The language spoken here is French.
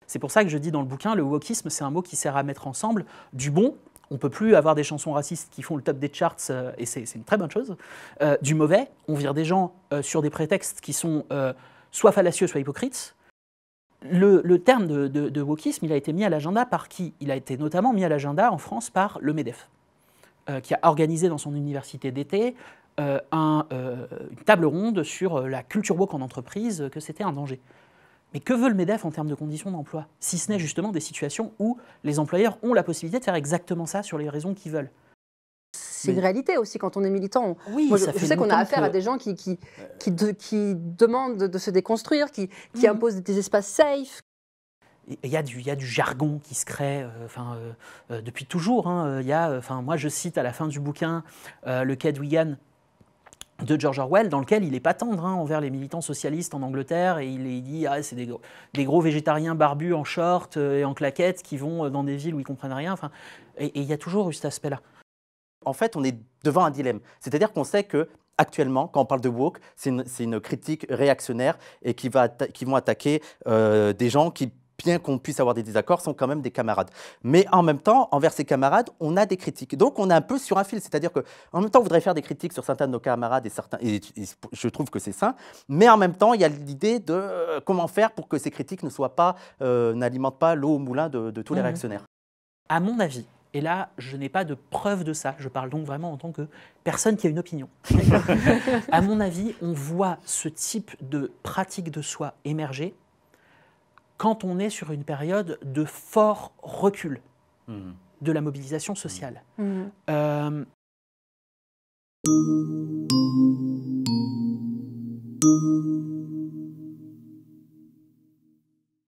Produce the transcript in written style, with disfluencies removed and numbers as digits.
C'est pour ça que je dis dans le bouquin, le wokisme, c'est un mot qui sert à mettre ensemble du bon. On ne peut plus avoir des chansons racistes qui font le top des charts, et c'est une très bonne chose. Du mauvais, on vire des gens sur des prétextes qui sont soit fallacieux, soit hypocrites. Le terme de wokisme, il a été mis à l'agenda par qui? Il a été notamment mis à l'agenda en France par le MEDEF, qui a organisé dans son université d'été une table ronde sur la culture woke en entreprise, que c'était un danger. Mais que veut le MEDEF en termes de conditions d'emploi? Si ce n'est justement des situations où les employeurs ont la possibilité de faire exactement ça sur les raisons qu'ils veulent. C'est une réalité aussi quand on est militant. Oui, Moi, je sais qu'on a affaire à des gens qui demandent de se déconstruire, qui imposent des espaces safe. Il y a du jargon qui se crée depuis toujours. Hein. Moi, je cite à la fin du bouquin le Cadogan de George Orwell, dans lequel il n'est pas tendre envers les militants socialistes en Angleterre, et il dit c'est des gros végétariens barbus en short et en claquettes qui vont dans des villes où ils ne comprennent rien. Et il y a toujours eu cet aspect-là. En fait, on est devant un dilemme. C'est-à-dire qu'on sait que actuellement, quand on parle de woke, c'est une critique réactionnaire et qui vont attaquer des gens qui, bien qu'on puisse avoir des désaccords, sont quand même des camarades. Mais en même temps, envers ces camarades, on a des critiques. Donc, on est un peu sur un fil. C'est-à-dire qu'en même temps, on voudrait faire des critiques sur certains de nos camarades et je trouve que c'est sain. Mais en même temps, il y a l'idée de comment faire pour que ces critiques n'alimentent pas l'eau au moulin de tous les réactionnaires. À mon avis, et là, je n'ai pas de preuve de ça, je parle donc vraiment en tant que personne qui a une opinion. À mon avis, on voit ce type de pratique de soi émerger quand on est sur une période de fort recul de la mobilisation sociale.